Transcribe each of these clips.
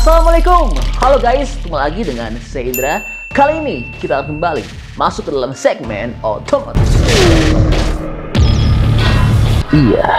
Assalamualaikum, halo guys, ketemu lagi dengan saya Indra. Kali ini kita akan kembali masuk ke dalam segmen otomotif. Iya,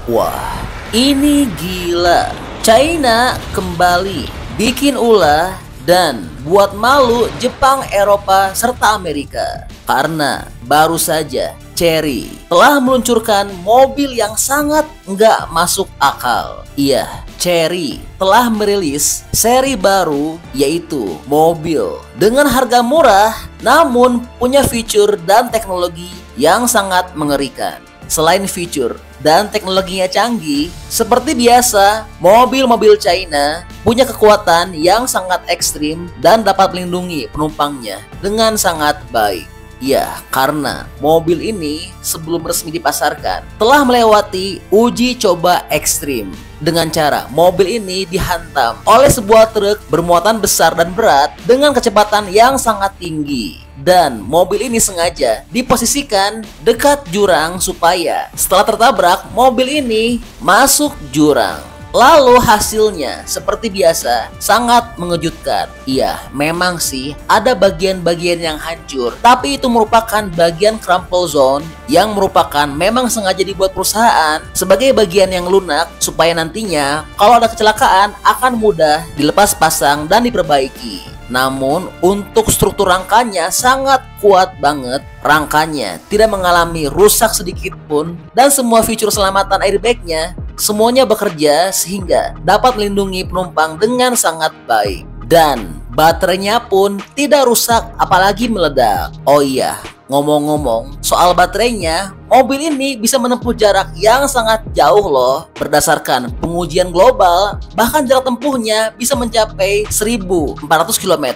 wah, ini gila. China kembali bikin ulah dan buat malu Jepang, Eropa, serta Amerika. Karena baru saja Chery telah meluncurkan mobil yang sangat nggak masuk akal. Iya, Chery telah merilis seri baru, yaitu mobil dengan harga murah namun punya fitur dan teknologi yang sangat mengerikan. Selain fitur dan teknologinya canggih, seperti biasa, mobil-mobil China punya kekuatan yang sangat ekstrim dan dapat melindungi penumpangnya dengan sangat baik. Ya, karena mobil ini sebelum resmi dipasarkan telah melewati uji coba ekstrim dengan cara mobil ini dihantam oleh sebuah truk bermuatan besar dan berat dengan kecepatan yang sangat tinggi. Dan mobil ini sengaja diposisikan dekat jurang supaya setelah tertabrak mobil ini masuk jurang. Lalu hasilnya seperti biasa sangat mengejutkan. Iya, memang sih ada bagian-bagian yang hancur, tapi itu merupakan bagian crumple zone yang merupakan memang sengaja dibuat perusahaan sebagai bagian yang lunak supaya nantinya kalau ada kecelakaan akan mudah dilepas pasang dan diperbaiki. Namun untuk struktur rangkanya sangat kuat banget. Rangkanya tidak mengalami rusak sedikit pun dan semua fitur selamatan airbagnya semuanya bekerja sehingga dapat melindungi penumpang dengan sangat baik. Dan baterainya pun tidak rusak apalagi meledak. Oh iya, ngomong-ngomong soal baterainya, mobil ini bisa menempuh jarak yang sangat jauh loh. Berdasarkan pengujian global, bahkan jarak tempuhnya bisa mencapai 1400 km.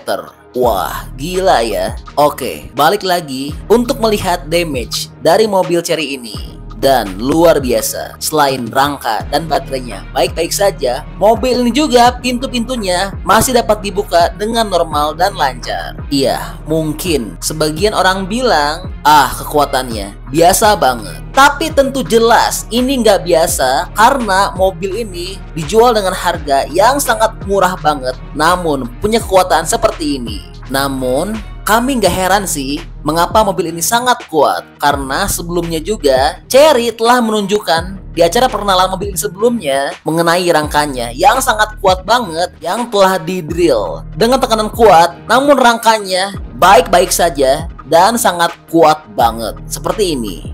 Wah, gila ya. Oke, balik lagi untuk melihat damage dari mobil Chery ini. Dan luar biasa, selain rangka dan baterainya baik-baik saja, mobil ini juga pintu-pintunya masih dapat dibuka dengan normal dan lancar. Iya, mungkin sebagian orang bilang, kekuatannya biasa banget. Tapi tentu jelas ini nggak biasa karena mobil ini dijual dengan harga yang sangat murah banget, namun punya kekuatan seperti ini. Namun kami nggak heran sih mengapa mobil ini sangat kuat, karena sebelumnya juga Chery telah menunjukkan di acara perkenalan mobil ini sebelumnya mengenai rangkanya yang sangat kuat banget yang telah di-drill dengan tekanan kuat, namun rangkanya baik-baik saja dan sangat kuat banget seperti ini.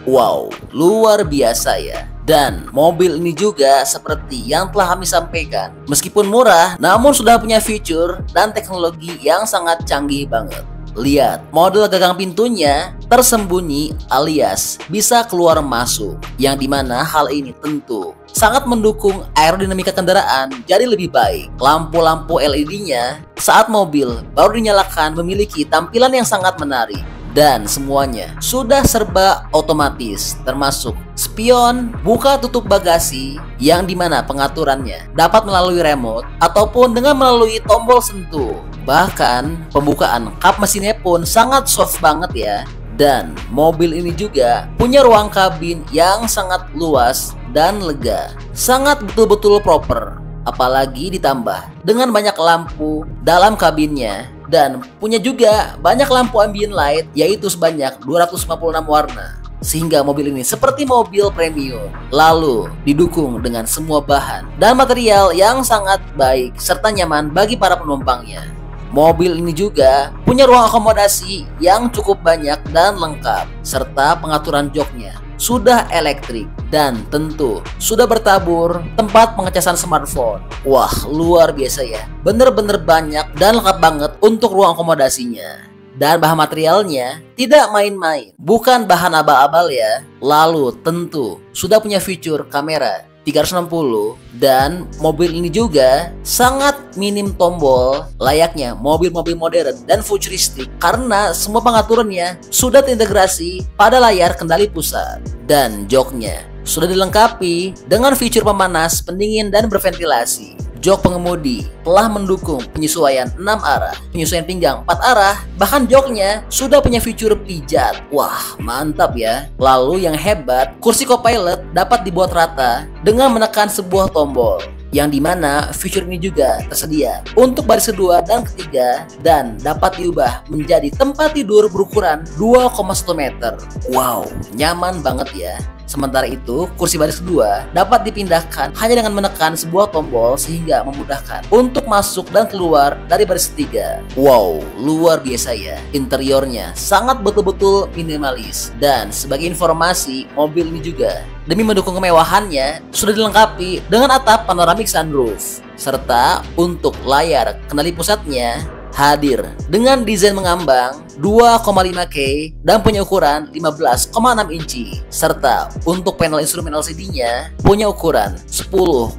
Wow, luar biasa ya. Dan mobil ini juga seperti yang telah kami sampaikan, meskipun murah namun sudah punya fitur dan teknologi yang sangat canggih banget. Lihat, model gagang pintunya tersembunyi alias bisa keluar masuk, yang dimana hal ini tentu sangat mendukung aerodinamika kendaraan jadi lebih baik. Lampu-lampu LED-nya saat mobil baru dinyalakan memiliki tampilan yang sangat menarik. Dan semuanya sudah serba otomatis, termasuk spion buka tutup bagasi yang dimana pengaturannya dapat melalui remote ataupun dengan melalui tombol sentuh. Bahkan pembukaan kap mesinnya pun sangat soft banget ya. Dan mobil ini juga punya ruang kabin yang sangat luas dan lega, sangat betul-betul proper. Apalagi ditambah dengan banyak lampu dalam kabinnya. Dan punya juga banyak lampu ambient light, yaitu sebanyak 256 warna. Sehingga mobil ini seperti mobil premium. Lalu didukung dengan semua bahan dan material yang sangat baik serta nyaman bagi para penumpangnya. Mobil ini juga punya ruang akomodasi yang cukup banyak dan lengkap, serta pengaturan joknya sudah elektrik dan tentu sudah bertabur tempat pengecasan smartphone. Wah, luar biasa ya. Bener-bener banyak dan lengkap banget untuk ruang akomodasinya. Dan bahan materialnya tidak main-main, bukan bahan abal-abal ya. Lalu tentu sudah punya fitur kamera 360 dan mobil ini juga sangat minim tombol layaknya mobil-mobil modern dan futuristik karena semua pengaturannya sudah terintegrasi pada layar kendali pusat. Dan joknya sudah dilengkapi dengan fitur pemanas, pendingin, dan berventilasi. jok pengemudi telah mendukung penyesuaian 6 arah, penyesuaian pinggang 4 arah, bahkan joknya sudah punya fitur pijat. Wah, mantap ya. Lalu yang hebat, kursi co-pilot dapat dibuat rata dengan menekan sebuah tombol, yang dimana fitur ini juga tersedia untuk baris kedua dan ketiga dan dapat diubah menjadi tempat tidur berukuran 2,1 meter. Wow, nyaman banget ya. Sementara itu, kursi baris kedua dapat dipindahkan hanya dengan menekan sebuah tombol sehingga memudahkan untuk masuk dan keluar dari baris ketiga. Wow, luar biasa ya. Interiornya sangat betul-betul minimalis. Dan sebagai informasi, mobil ini juga demi mendukung kemewahannya sudah dilengkapi dengan atap panoramic sunroof. Serta untuk layar kendali pusatnya hadir dengan desain mengambang 2,5K dan punya ukuran 15,6 inci. Serta untuk panel instrumen LCD-nya punya ukuran 10,25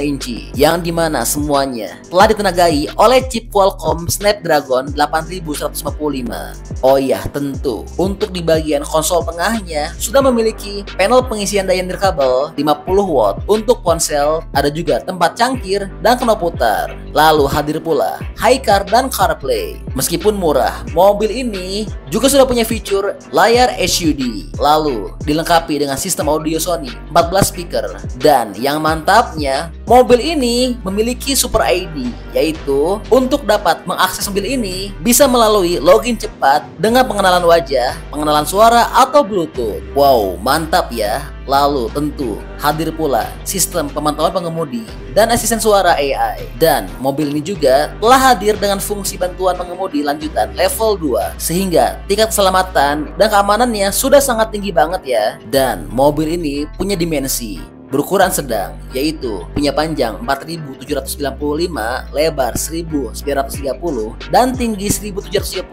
inci, yang dimana semuanya telah ditenagai oleh chip Qualcomm Snapdragon 8155. Oh iya, tentu untuk di bagian konsol tengahnya sudah memiliki panel pengisian daya nirkabel 50 watt untuk ponsel, ada juga tempat cangkir dan knop putar. Lalu hadir pula HiCar dan CarPlay. Meskipun murah, mobil ini juga sudah punya fitur layar HUD. Lalu dilengkapi dengan sistem audio Sony 14 speaker. Dan yang mantapnya, mobil ini memiliki Super ID, yaitu untuk dapat mengakses mobil ini bisa melalui login cepat dengan pengenalan wajah, pengenalan suara atau Bluetooth. Wow, mantap ya. Lalu tentu hadir pula sistem pemantauan pengemudi dan asisten suara AI. Dan mobil ini juga telah hadir dengan fungsi bantuan pengemudi lanjutan level 2, sehingga tingkat keselamatan dan keamanannya sudah sangat tinggi banget ya. Dan mobil ini punya dimensi berukuran sedang, yaitu punya panjang 4795, lebar 1930 dan tinggi 1738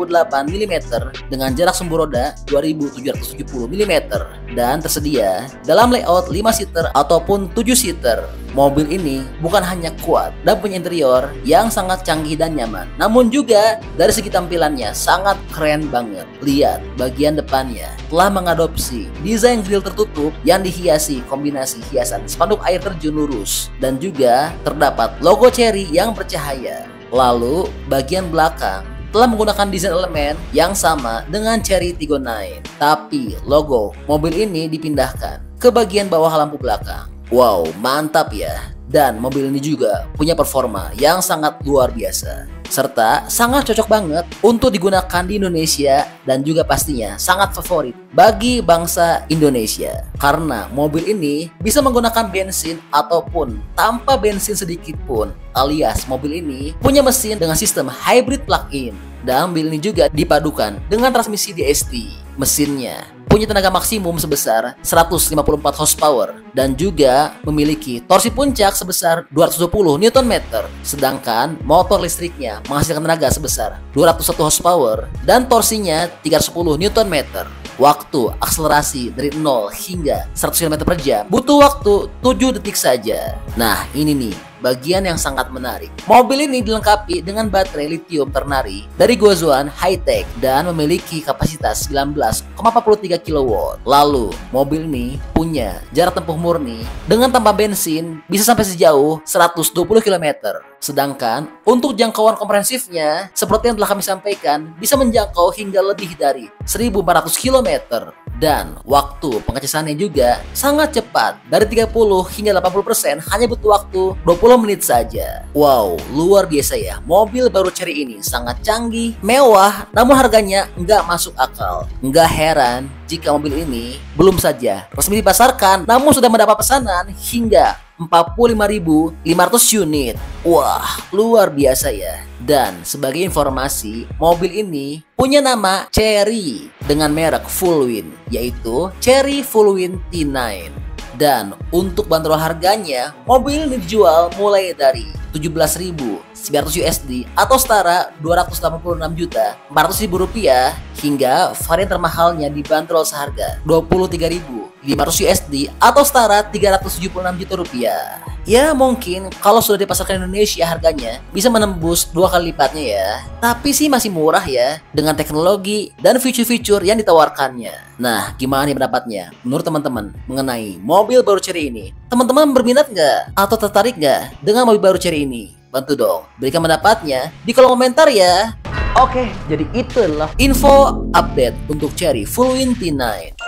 mm dengan jarak sumbu roda 2770 mm dan tersedia dalam layout 5 seater ataupun 7 seater. Mobil ini bukan hanya kuat dan punya interior yang sangat canggih dan nyaman, namun juga dari segi tampilannya sangat keren banget. Lihat bagian depannya telah mengadopsi desain grill tertutup yang dihiasi kombinasi hiasan spanduk air terjun lurus, dan juga terdapat logo Chery yang bercahaya. Lalu bagian belakang telah menggunakan desain elemen yang sama dengan Chery Tiggo 9, tapi logo mobil ini dipindahkan ke bagian bawah lampu belakang. Wow, mantap ya. Dan mobil ini juga punya performa yang sangat luar biasa, serta sangat cocok banget untuk digunakan di Indonesia, dan juga pastinya sangat favorit bagi bangsa Indonesia karena mobil ini bisa menggunakan bensin ataupun tanpa bensin sedikit pun, alias mobil ini punya mesin dengan sistem hybrid plug-in. Dan mobil ini juga dipadukan dengan transmisi DST. Mesinnya punya tenaga maksimum sebesar 154 horsepower dan juga memiliki torsi puncak sebesar 220 Nm, sedangkan motor listriknya menghasilkan tenaga sebesar 201 horsepower dan torsinya 310 Nm. Waktu akselerasi dari 0 hingga 100 km per jam butuh waktu 7 detik saja. Nah, ini nih bagian yang sangat menarik. Mobil ini dilengkapi dengan baterai lithium ternary dari Gozuan High-Tech dan memiliki kapasitas 19,43 kW. Lalu, mobil ini punya jarak tempuh murni dengan tanpa bensin bisa sampai sejauh 120 km. Sedangkan untuk jangkauan komprehensifnya, seperti yang telah kami sampaikan, bisa menjangkau hingga lebih dari 1.400 km. Dan waktu pengecasannya juga sangat cepat, dari 30 hingga 80% hanya butuh waktu 20 menit saja. Wow, luar biasa ya. Mobil baru Chery ini sangat canggih, mewah, namun harganya nggak masuk akal. Nggak heran jika mobil ini belum saja resmi dipasarkan, namun sudah mendapat pesanan hingga 45.500 unit. Wah, luar biasa ya. Dan sebagai informasi, mobil ini punya nama Chery dengan merek Fullwind, yaitu Chery Fullwind T9. Dan untuk bandrol harganya, mobil ini dijual mulai dari 17.900 USD atau setara 286.400.000 rupiah, hingga varian termahalnya dibanderol seharga 23.500 USD atau setara 376 juta rupiah. Ya mungkin kalau sudah dipasarkan di Indonesia harganya bisa menembus 2 kali lipatnya ya. Tapi sih masih murah ya dengan teknologi dan fitur-fitur yang ditawarkannya. Nah, gimana nih pendapatnya menurut teman-teman mengenai mobil baru Chery ini? Teman-teman berminat nggak atau tertarik nggak dengan mobil baru Chery ini? Bantu dong berikan pendapatnya di kolom komentar ya. Oke, jadi itu adalah info update untuk Chery Fullwind T9.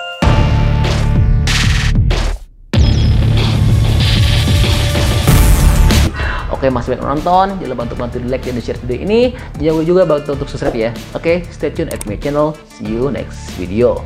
Oke, masih banyak nonton, jangan lupa untuk bantu di like dan di share video ini. Jangan lupa juga bantu untuk subscribe ya. Oke, stay tune at my channel. See you next video.